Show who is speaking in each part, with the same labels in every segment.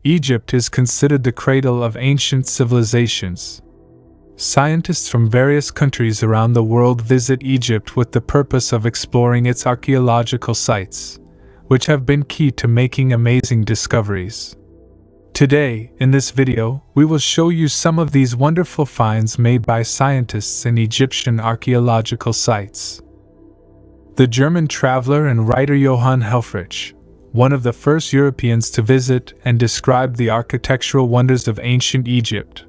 Speaker 1: Egypt is considered the cradle of ancient civilizations. Scientists from various countries around the world visit Egypt with the purpose of exploring its archaeological sites, which have been key to making amazing discoveries. Today, in this video, we will show you some of these wonderful finds made by scientists in Egyptian archaeological sites. The German traveler and writer Johann Helffrich, one of the first Europeans to visit and describe the architectural wonders of ancient Egypt,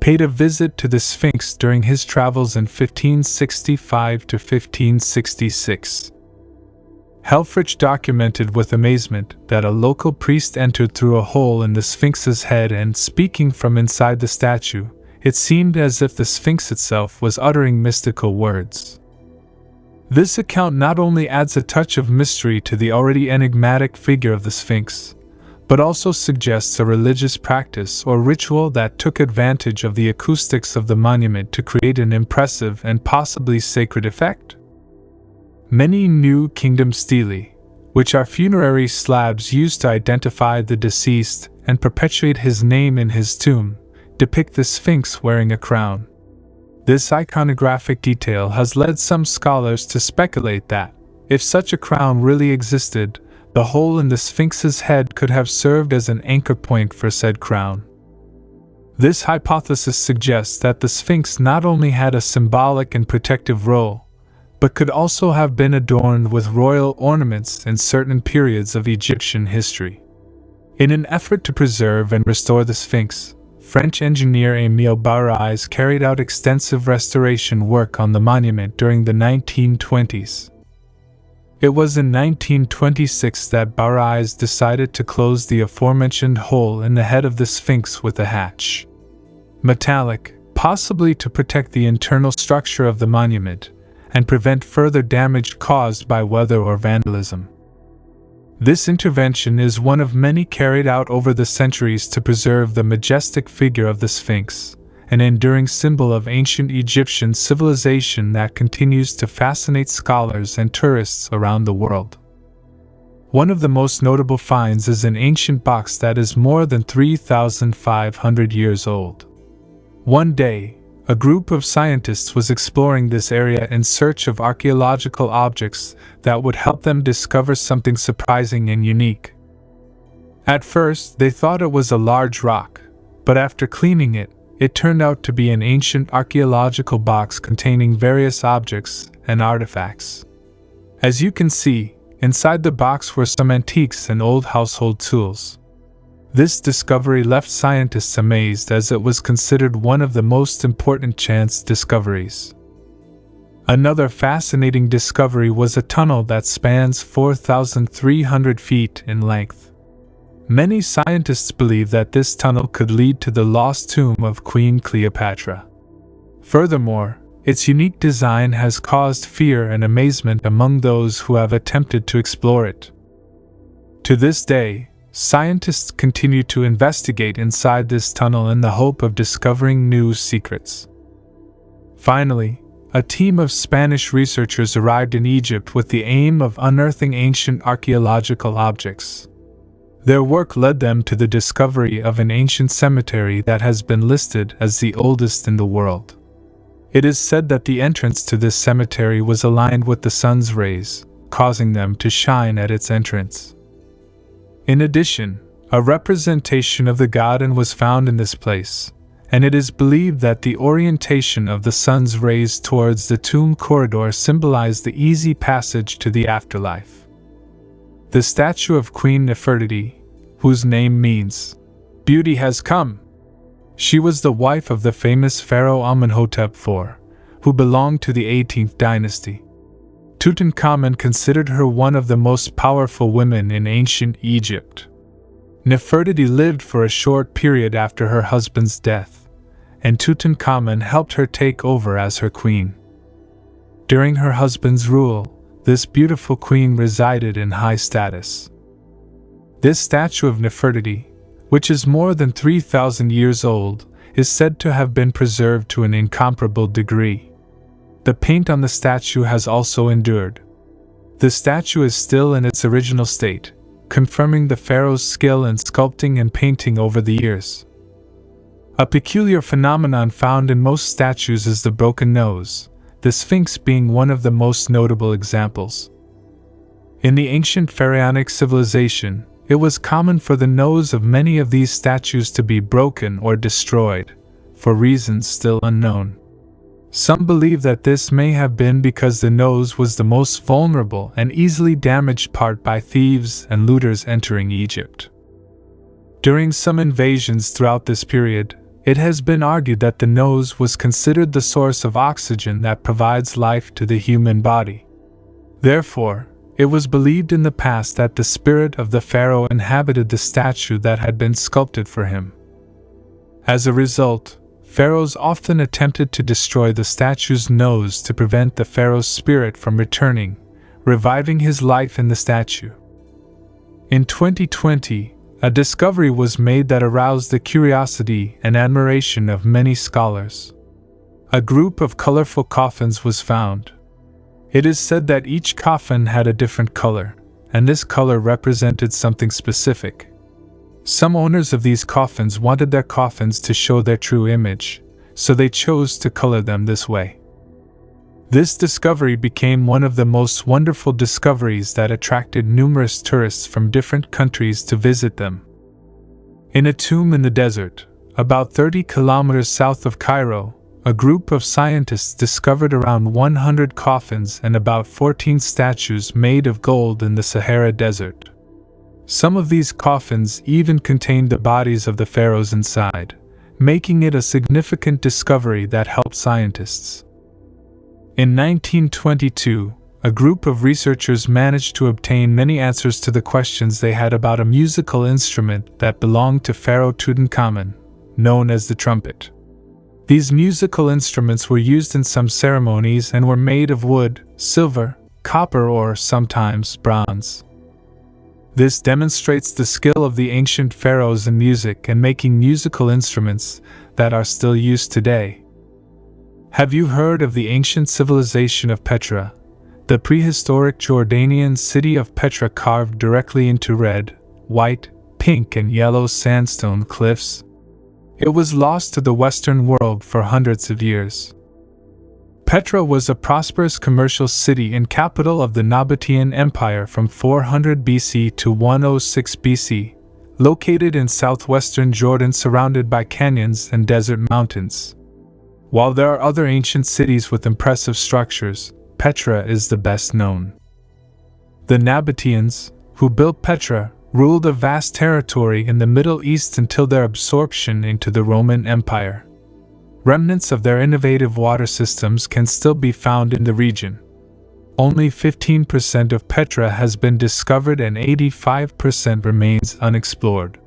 Speaker 1: paid a visit to the Sphinx during his travels in 1565 to 1566. Helffrich documented with amazement that a local priest entered through a hole in the Sphinx's head and, speaking from inside the statue, it seemed as if the Sphinx itself was uttering mystical words. This account not only adds a touch of mystery to the already enigmatic figure of the Sphinx, but also suggests a religious practice or ritual that took advantage of the acoustics of the monument to create an impressive and possibly sacred effect. Many New Kingdom stelae, which are funerary slabs used to identify the deceased and perpetuate his name in his tomb, depict the Sphinx wearing a crown. This iconographic detail has led some scholars to speculate that, if such a crown really existed, the hole in the Sphinx's head could have served as an anchor point for said crown. This hypothesis suggests that the Sphinx not only had a symbolic and protective role, but could also have been adorned with royal ornaments in certain periods of Egyptian history. In an effort to preserve and restore the Sphinx, French engineer Émile Baurais carried out extensive restoration work on the monument during the 1920s. It was in 1926 that Baurais decided to close the aforementioned hole in the head of the Sphinx with a hatch. Metallic, possibly to protect the internal structure of the monument and prevent further damage caused by weather or vandalism. This intervention is one of many carried out over the centuries to preserve the majestic figure of the Sphinx, an enduring symbol of ancient Egyptian civilization that continues to fascinate scholars and tourists around the world. One of the most notable finds is an ancient box that is more than 3,500 years old. One day, a group of scientists was exploring this area in search of archaeological objects that would help them discover something surprising and unique. At first, they thought it was a large rock, but after cleaning it, it turned out to be an ancient archaeological box containing various objects and artifacts. As you can see, inside the box were some antiques and old household tools. This discovery left scientists amazed as it was considered one of the most important chance discoveries. Another fascinating discovery was a tunnel that spans 4,300 feet in length. Many scientists believe that this tunnel could lead to the lost tomb of Queen Cleopatra. Furthermore, its unique design has caused fear and amazement among those who have attempted to explore it. To this day, scientists continue to investigate inside this tunnel in the hope of discovering new secrets. Finally, a team of Spanish researchers arrived in Egypt with the aim of unearthing ancient archaeological objects. Their work led them to the discovery of an ancient cemetery that has been listed as the oldest in the world. It is said that the entrance to this cemetery was aligned with the sun's rays, causing them to shine at its entrance. In addition, a representation of the garden was found in this place, and it is believed that the orientation of the sun's rays towards the tomb corridor symbolized the easy passage to the afterlife. The statue of Queen Nefertiti, whose name means, "Beauty has come." She was the wife of the famous pharaoh Amenhotep IV, who belonged to the 18th dynasty. Tutankhamun considered her one of the most powerful women in ancient Egypt. Nefertiti lived for a short period after her husband's death, and Tutankhamun helped her take over as her queen. During her husband's rule, this beautiful queen resided in high status. This statue of Nefertiti, which is more than 3,000 years old, is said to have been preserved to an incomparable degree. The paint on the statue has also endured. The statue is still in its original state, confirming the pharaoh's skill in sculpting and painting over the years. A peculiar phenomenon found in most statues is the broken nose, the Sphinx being one of the most notable examples. In the ancient pharaonic civilization, it was common for the nose of many of these statues to be broken or destroyed, for reasons still unknown. Some believe that this may have been because the nose was the most vulnerable and easily damaged part by thieves and looters entering Egypt. During some invasions throughout this period, it has been argued that the nose was considered the source of oxygen that provides life to the human body. Therefore, it was believed in the past that the spirit of the pharaoh inhabited the statue that had been sculpted for him. As a result, pharaohs often attempted to destroy the statue's nose to prevent the pharaoh's spirit from returning, reviving his life in the statue. In 2020, a discovery was made that aroused the curiosity and admiration of many scholars. A group of colorful coffins was found. It is said that each coffin had a different color, and this color represented something specific. Some owners of these coffins wanted their coffins to show their true image, so they chose to color them this way. This discovery became one of the most wonderful discoveries that attracted numerous tourists from different countries to visit them. In a tomb in the desert, about 30 kilometers south of Cairo, a group of scientists discovered around 100 coffins and about 14 statues made of gold in the Sahara Desert. Some of these coffins even contained the bodies of the pharaohs inside, making it a significant discovery that helped scientists. In 1922, a group of researchers managed to obtain many answers to the questions they had about a musical instrument that belonged to Pharaoh Tutankhamun, known as the trumpet. These musical instruments were used in some ceremonies and were made of wood, silver, copper, or sometimes bronze. This demonstrates the skill of the ancient pharaohs in music and making musical instruments that are still used today. Have you heard of the ancient civilization of Petra, the prehistoric Jordanian city of Petra carved directly into red, white, pink, and yellow sandstone cliffs? It was lost to the Western world for hundreds of years. Petra was a prosperous commercial city and capital of the Nabatean Empire from 400 BC to 106 BC, located in southwestern Jordan surrounded by canyons and desert mountains. While there are other ancient cities with impressive structures, Petra is the best known. The Nabateans, who built Petra, ruled a vast territory in the Middle East until their absorption into the Roman Empire. Remnants of their innovative water systems can still be found in the region. Only 15% of Petra has been discovered and 85% remains unexplored.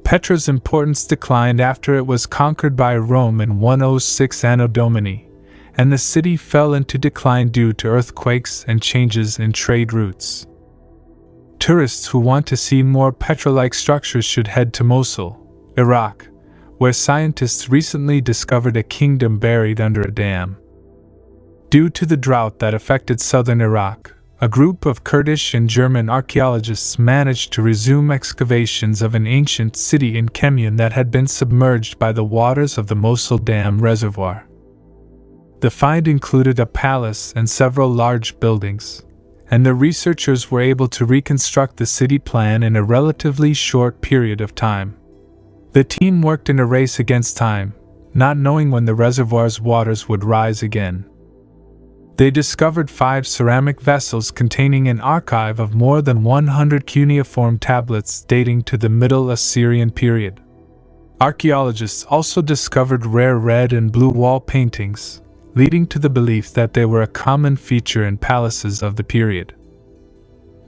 Speaker 1: Petra's importance declined after it was conquered by Rome in 106 Anno Domini, and the city fell into decline due to earthquakes and changes in trade routes. Tourists who want to see more Petra-like structures should head to Mosul, Iraq, where scientists recently discovered a kingdom buried under a dam. Due to the drought that affected southern Iraq, a group of Kurdish and German archaeologists managed to resume excavations of an ancient city in Kemyon that had been submerged by the waters of the Mosul Dam reservoir. The find included a palace and several large buildings, and the researchers were able to reconstruct the city plan in a relatively short period of time. The team worked in a race against time, not knowing when the reservoir's waters would rise again. They discovered 5 ceramic vessels containing an archive of more than 100 cuneiform tablets dating to the Middle Assyrian period. Archaeologists also discovered rare red and blue wall paintings, leading to the belief that they were a common feature in palaces of the period.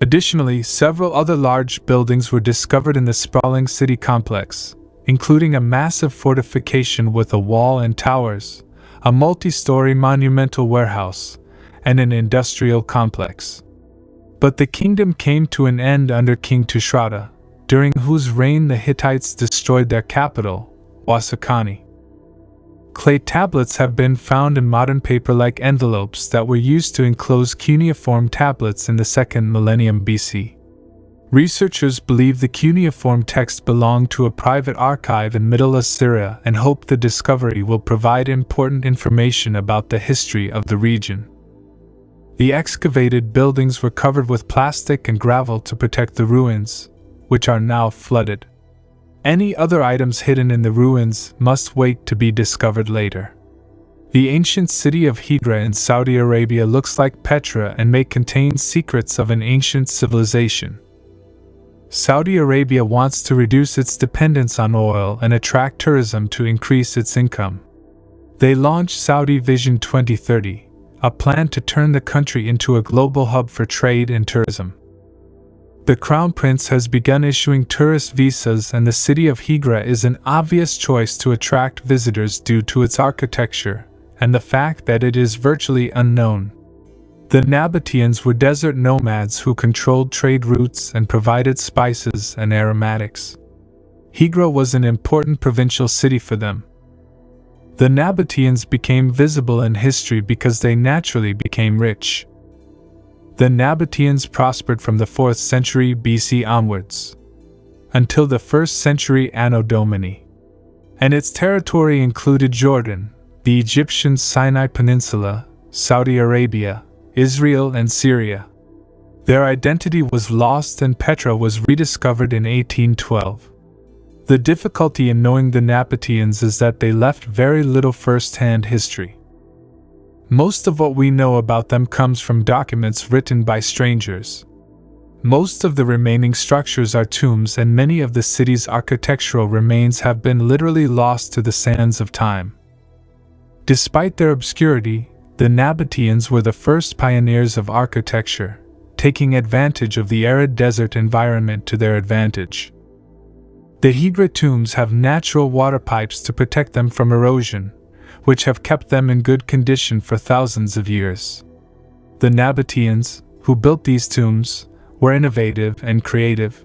Speaker 1: Additionally, several other large buildings were discovered in the sprawling city complex, including a massive fortification with a wall and towers, a multi-story monumental warehouse, and an industrial complex. But the kingdom came to an end under King Tushratta, during whose reign the Hittites destroyed their capital, Wasakani. Clay tablets have been found in modern paper-like envelopes that were used to enclose cuneiform tablets in the 2nd millennium BC. Researchers believe the cuneiform text belonged to a private archive in Middle Assyria and hope the discovery will provide important information about the history of the region. The excavated buildings were covered with plastic and gravel to protect the ruins, which are now flooded. Any other items hidden in the ruins must wait to be discovered later. The ancient city of Hydra in Saudi Arabia looks like Petra and may contain secrets of an ancient civilization. Saudi Arabia wants to reduce its dependence on oil and attract tourism to increase its income. They launched Saudi Vision 2030, a plan to turn the country into a global hub for trade and tourism. The Crown Prince has begun issuing tourist visas, and the city of Hydra is an obvious choice to attract visitors due to its architecture and the fact that it is virtually unknown. The Nabateans were desert nomads who controlled trade routes and provided spices and aromatics. Hydra was an important provincial city for them. The Nabateans became visible in history because they naturally became rich. The Nabateans prospered from the 4th century BC onwards, until the 1st century Anno Domini, and its territory included Jordan, the Egyptian Sinai Peninsula, Saudi Arabia, Israel, and Syria. Their identity was lost and Petra was rediscovered in 1812. The difficulty in knowing the Nabateans is that they left very little first-hand history. Most of what we know about them comes from documents written by strangers. Most of the remaining structures are tombs, and many of the city's architectural remains have been literally lost to the sands of time. Despite their obscurity, the Nabateans were the first pioneers of architecture, taking advantage of the arid desert environment to their advantage. The Hydra tombs have natural water pipes to protect them from erosion, which have kept them in good condition for thousands of years. The Nabateans, who built these tombs, were innovative and creative.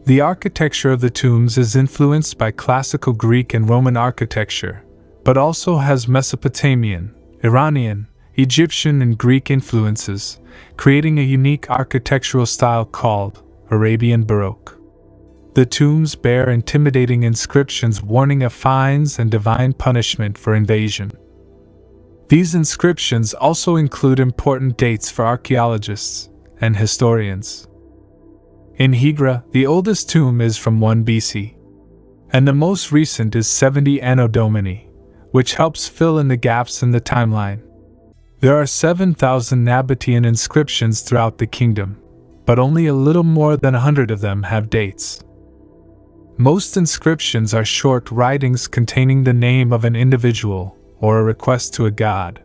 Speaker 1: The architecture of the tombs is influenced by classical Greek and Roman architecture, but also has Mesopotamian, Iranian, Egyptian, and Greek influences, creating a unique architectural style called Arabian Baroque. The tombs bear intimidating inscriptions warning of fines and divine punishment for invasion. These inscriptions also include important dates for archaeologists and historians. In Hydra, the oldest tomb is from 1 BC, and the most recent is 70 Anno Domini, which helps fill in the gaps in the timeline. There are 7,000 Nabatean inscriptions throughout the kingdom, but only a little more than 100 of them have dates. Most inscriptions are short writings containing the name of an individual or a request to a god.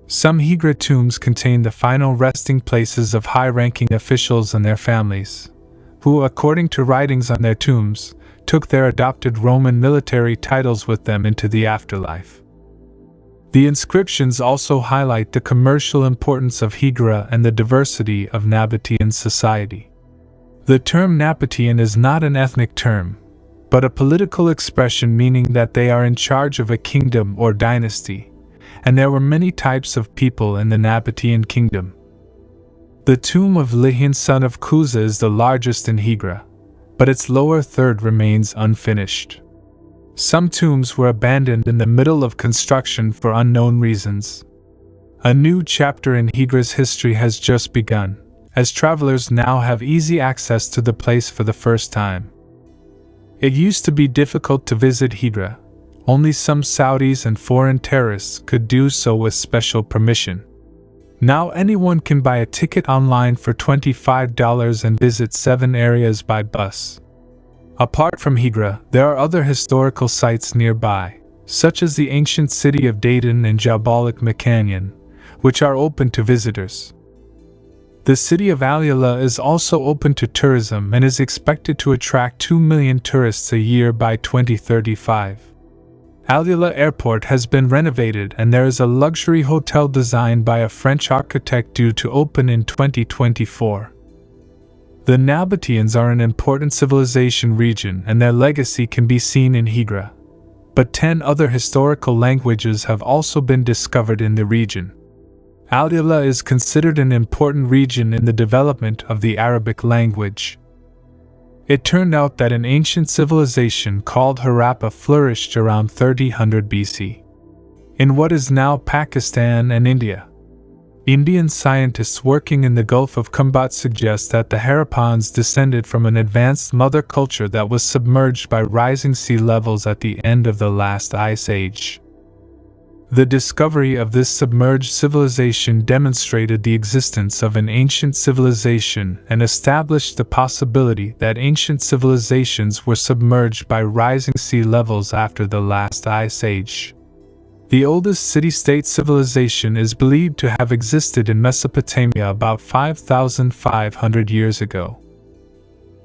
Speaker 1: Some Hydra tombs contain the final resting places of high-ranking officials and their families, who, according to writings on their tombs, took their adopted Roman military titles with them into the afterlife. The inscriptions also highlight the commercial importance of Hydra and the diversity of Nabatean society. The term Nabatean is not an ethnic term, but a political expression meaning that they are in charge of a kingdom or dynasty, and there were many types of people in the Nabatean kingdom. The tomb of Lihin son of Kuza is the largest in Hydra, but its lower third remains unfinished. Some tombs were abandoned in the middle of construction for unknown reasons. A new chapter in Hydra's history has just begun, as travelers now have easy access to the place for the first time. It used to be difficult to visit Hydra. Only some Saudis and foreign tourists could do so with special permission. Now anyone can buy a ticket online for $25 and visit 7 areas by bus. Apart from Hydra, there are other historical sites nearby, such as the ancient city of Dayton and Jabal al-Makanyan, which are open to visitors. The city of Alula is also open to tourism and is expected to attract 2 million tourists a year by 2035. Alula Airport has been renovated and there is a luxury hotel designed by a French architect due to open in 2024. The Nabateans are an important civilization region and their legacy can be seen in Hydra, but 10 other historical languages have also been discovered in the region. Al-Ila is considered an important region in the development of the Arabic language. It turned out that an ancient civilization called Harappa flourished around 3000 BC. In what is now Pakistan and India. Indian scientists working in the Gulf of Kumbat suggest that the Harappans descended from an advanced mother culture that was submerged by rising sea levels at the end of the last ice age. The discovery of this submerged civilization demonstrated the existence of an ancient civilization and established the possibility that ancient civilizations were submerged by rising sea levels after the last ice age. The oldest city-state civilization is believed to have existed in Mesopotamia about 5,500 years ago.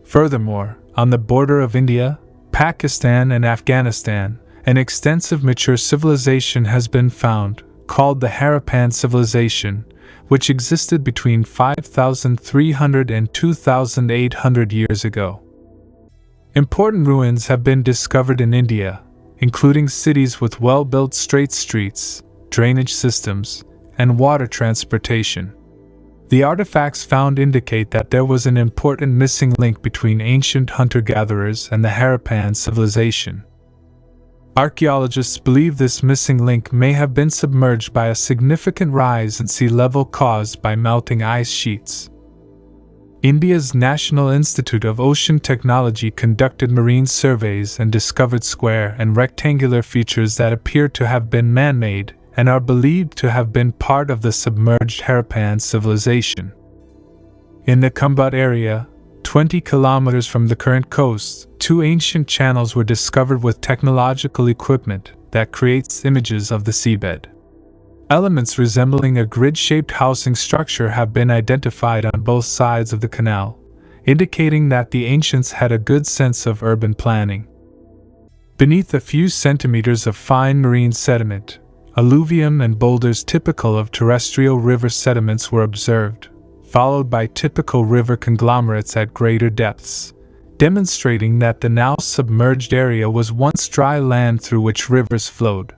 Speaker 1: Furthermore, on the border of India, Pakistan, and Afghanistan, an extensive mature civilization has been found, called the Harappan civilization, which existed between 5,300 and 2,800 years ago. Important ruins have been discovered in India, including cities with well-built straight streets, drainage systems, and water transportation. The artifacts found indicate that there was an important missing link between ancient hunter-gatherers and the Harappan civilization. Archaeologists believe this missing link may have been submerged by a significant rise in sea level caused by melting ice sheets. India's National Institute of Ocean Technology conducted marine surveys and discovered square and rectangular features that appear to have been man-made and are believed to have been part of the submerged Harappan civilization. In the Kumbat area, 20 kilometers from the current coast, two ancient channels were discovered with technological equipment that creates images of the seabed. Elements resembling a grid-shaped housing structure have been identified on both sides of the canal, indicating that the ancients had a good sense of urban planning. Beneath a few centimeters of fine marine sediment, alluvium and boulders typical of terrestrial river sediments were observed, followed by typical river conglomerates at greater depths, demonstrating that the now submerged area was once dry land through which rivers flowed.